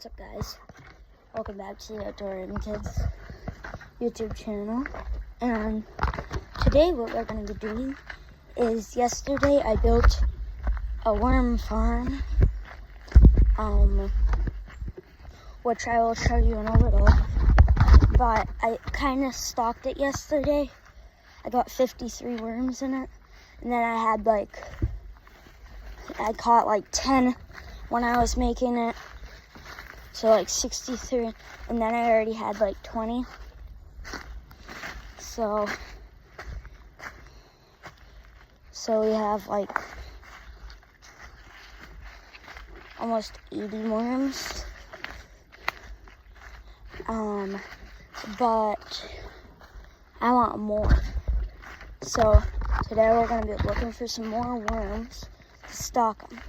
What's up, guys? Welcome back to the Outdoor Kids YouTube channel. And today what we're going to be doing is, yesterday I built a worm farm, which I will show you in a little, but I kind of stocked it yesterday. I got 53 worms in it, and then I caught like 10 when I was making it, so like 63, and then I already had like 20. So we have like almost 80 worms. But I want more. So today we're gonna be looking for some more worms to stock them.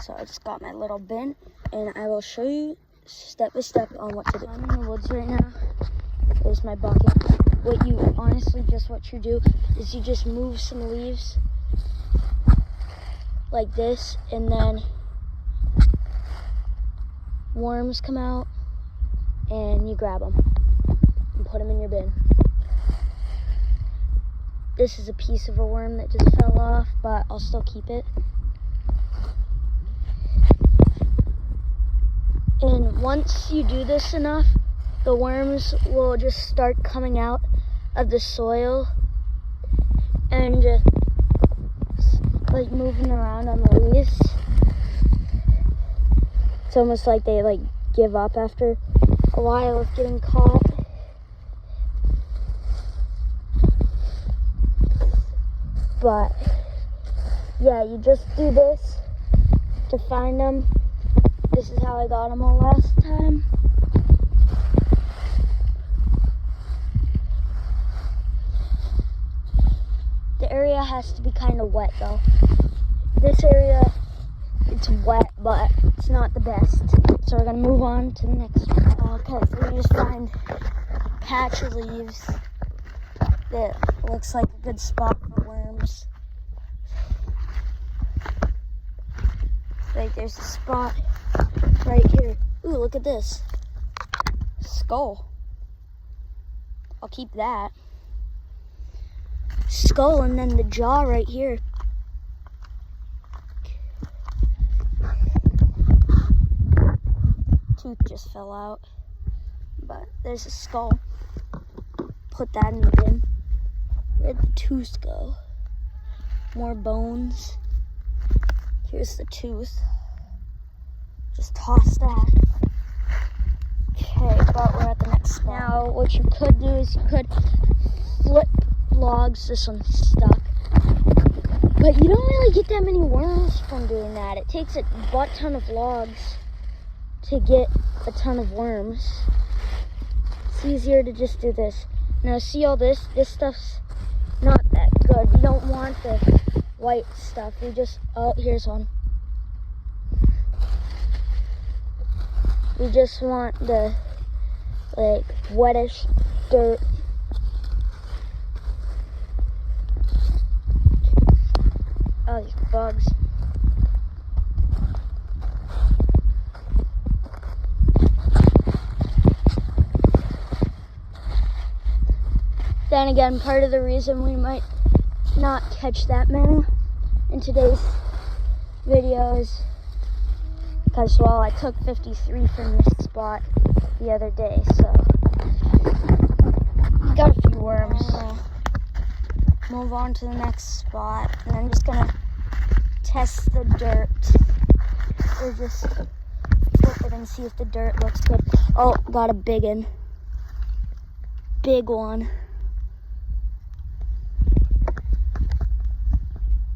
So I just got my little bin, and I will show you step by step on what to do. I'm in the woods right now. There's my bucket. What you do is you just move some leaves like this, and then worms come out, and you grab them and put them in your bin. This is a piece of a worm that just fell off, but I'll still keep it. And once you do this enough, the worms will just start coming out of the soil and just like moving around on the leaves. It's almost like they like give up after a while of getting caught. But yeah, you just do this to find them. This is how I got them all last time. The area has to be kind of wet though. This area, it's wet, but it's not the best. So we're gonna move on to the next one. Okay, so we just find a patch of leaves that looks like a good spot for worms. Like there's a spot right here. Ooh, look at this. Skull. I'll keep that. Skull, and then the jaw right here. Tooth just fell out. But there's a skull. Put that in the bin. Where'd the tooth go? More bones. Here's the tooth. Just toss that. Okay, but we're at the next spot. Now, what you could do is you could flip logs. This one's stuck. But you don't really get that many worms from doing that. It takes a butt ton of logs to get a ton of worms. It's easier to just do this. Now, see all this? This stuff's not that good. You don't want the white stuff. You just, oh, here's one. You just want the, like, wettish dirt. Oh, these bugs. Then again, part of the reason we might not catch that many in today's video is because, well, I took 53 from this spot the other day, so got a few worms. Move on to the next spot, and I'm just gonna test the dirt. Or just flip it and see if the dirt looks good. Oh, got a big one. Big one.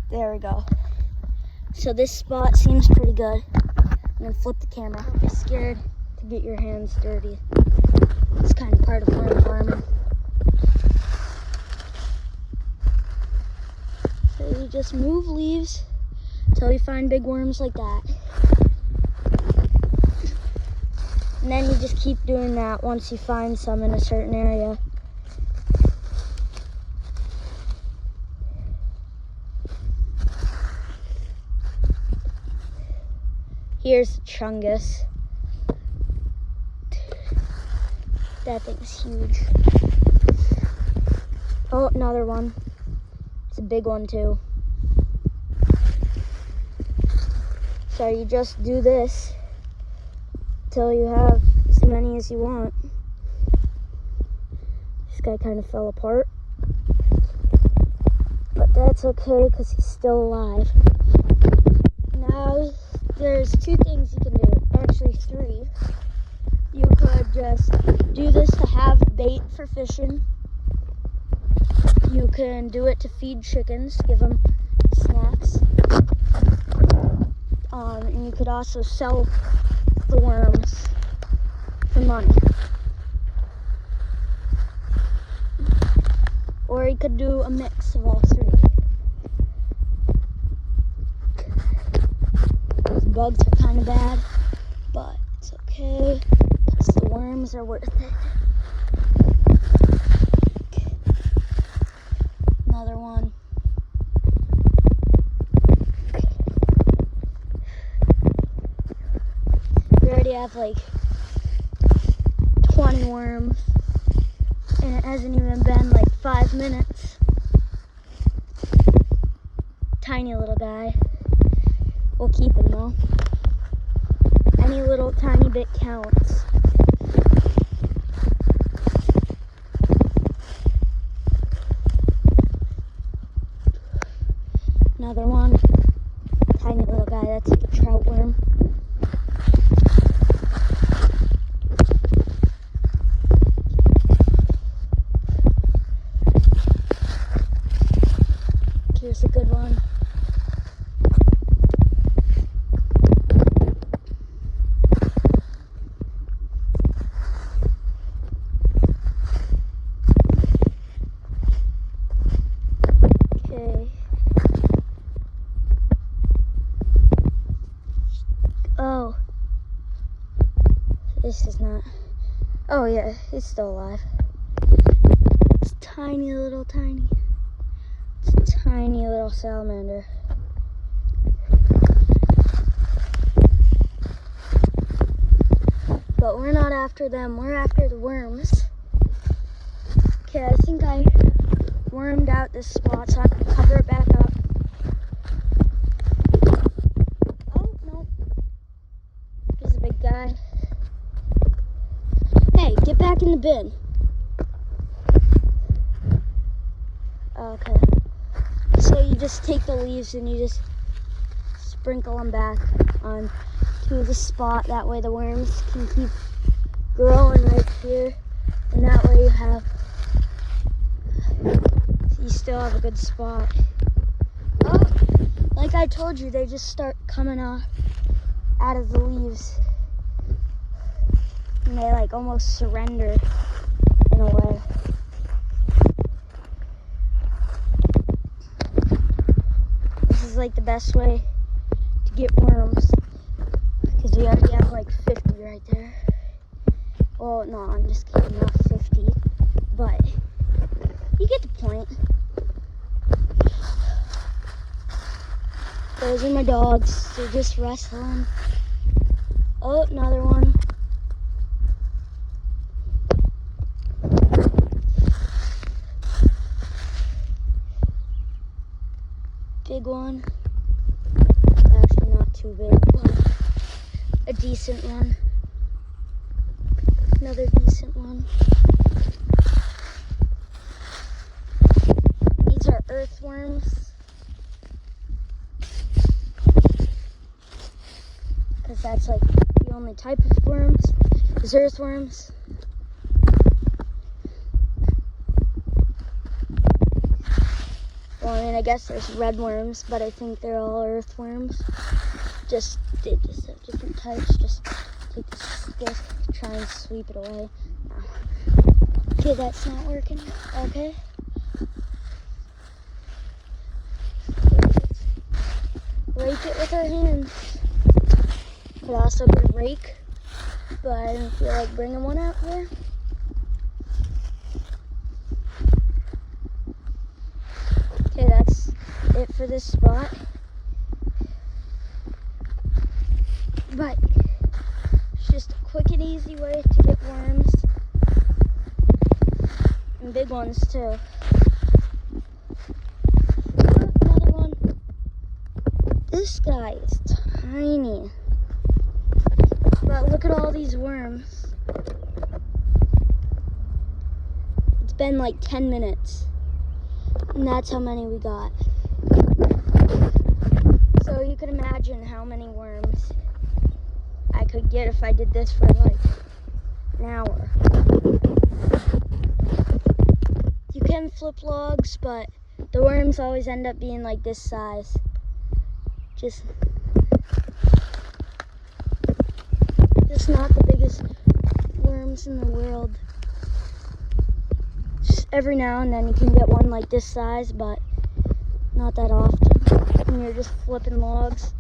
There we go. So this spot seems pretty good. I'm gonna flip the camera. Don't be scared to get your hands dirty. It's kind of part of worm farming. So you just move leaves until you find big worms like that. And then you just keep doing that once you find some in a certain area. Here's Chungus. That thing's huge. Oh, another one. It's a big one too. So you just do this till you have as many as you want. This guy kind of fell apart. But that's okay because he's still alive. Now, there's two things you can do. Actually, three. You could just do this to have bait for fishing. You can do it to feed chickens, give them snacks. And you could also sell the worms for money. Or you could do a mix of all three. Those bugs are kind of bad, but it's okay because the worms are worth it. Another one. We already have like 20 worms, and it hasn't even been like 5 minutes. Tiny little guy. We'll keep him though. Any little tiny bit counts. Another one. Tiny little guy, that's like a trout worm. Here's a good one. Okay. Oh. This is not. Oh yeah, it's still alive. It's tiny little tiny. It's a tiny little salamander. But we're not after them, we're after the worms. Okay, I think I wormed out this spot, so I'm gonna cover it back up. Oh, no. He's a big guy. Hey, get back in the bin. Okay. So you just take the leaves and you just sprinkle them back onto the spot. That way the worms can keep growing right here. And that way you still have a good spot. Oh, like I told you, they just start coming out of the leaves. And they like almost surrender in a way. This is like the best way to get worms, because we already have like 50 right there. Well, no, I'm just kidding, not 50, but you get the point. Those are my dogs. They're just wrestling. Oh, another one. Big one. Actually not too big, but a decent one. Another decent one. These are earthworms. Because that's like the only type of worms is earthworms. Well, I mean, I guess there's red worms, but I think they're all earthworms. They just have different types. Just take the stick, try and sweep it away. No. Okay, that's not working. Okay. Rake it with our hands. Could also get a rake, but I didn't feel like bringing one out here. Okay, that's it for this spot. But it's just a quick and easy way to get worms And big ones too. Another one. This guy is tiny. But look at all these worms. It's been like 10 minutes. And that's how many we got. So you can imagine how many worms I could get if I did this for like an hour. You can flip logs, but the worms always end up being like this size. Just not the biggest worms in the world. Just every now and then you can get one like this size, but not that often. And you're just flipping logs.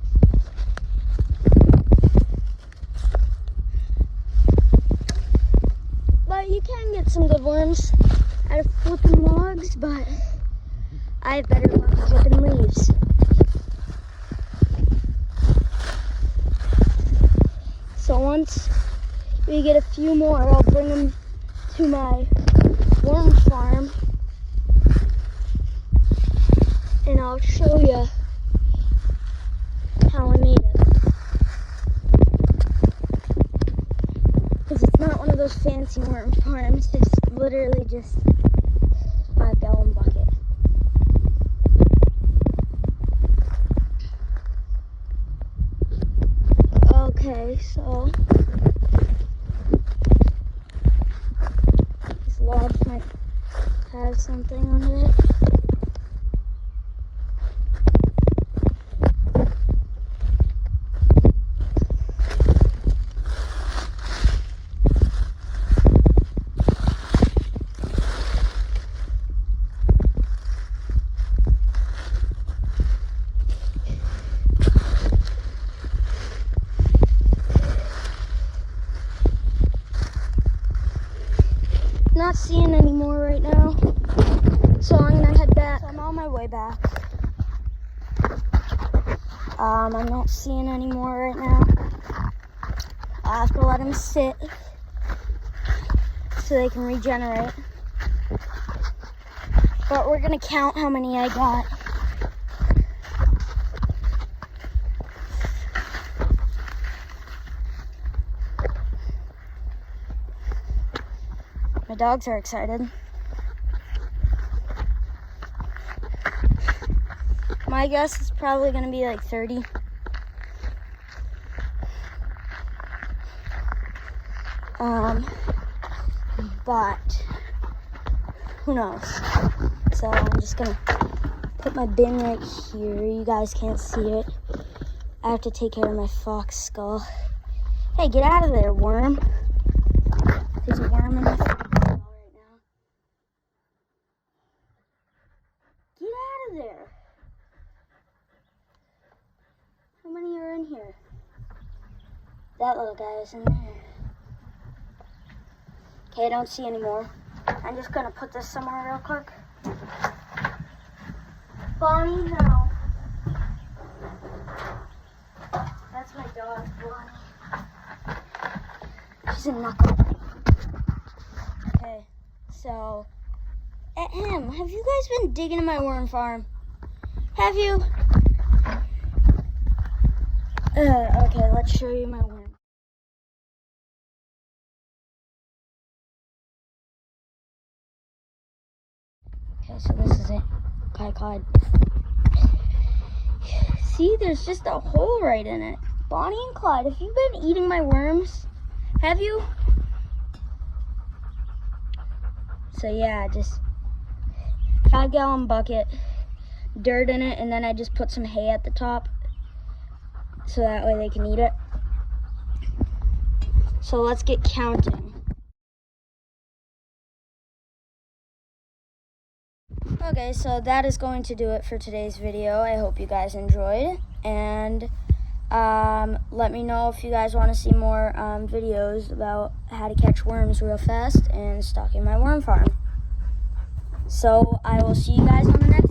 But you can get some good worms out of flipping logs, but I have better luck flipping leaves. So once we get a few more, I'll bring them to my worm farm and I'll show you how I made it. Because it's not one of those fancy worm farms, it's literally just a 5-gallon bucket. Okay, so these logs might have something on it. Not seeing any more right now, so I'm gonna head back. I'm on my way back. I'm not seeing any more right now. I have to let them sit so they can regenerate. But we're gonna count how many I got. My dogs are excited. My guess is probably gonna be like 30. But who knows? So I'm just gonna put my bin right here. You guys can't see it. I have to take care of my fox skull. Hey, get out of there, worm. There's a worm in my fox skull right now. Get out of there. How many are in here? That little guy is in there. Okay, I don't see any more. I'm just gonna put this somewhere real quick. Bonnie, no. That's my dog, Bonnie. She's a knuckle. Okay, so, Em, have you guys been digging in my worm farm? Have you? Okay, let's show you my worm. Okay, so this is it. Kai Clyde. See, there's just a hole right in it. Bonnie and Clyde, have you been eating my worms? Have you? So yeah, just 5-gallon bucket, dirt in it, and then I just put some hay at the top so that way they can eat it. So let's get counting. Okay, so that is going to do it for today's video. I hope you guys enjoyed, and let me know if you guys want to see more videos about how to catch worms real fast and stocking my worm farm. So I will see you guys on the next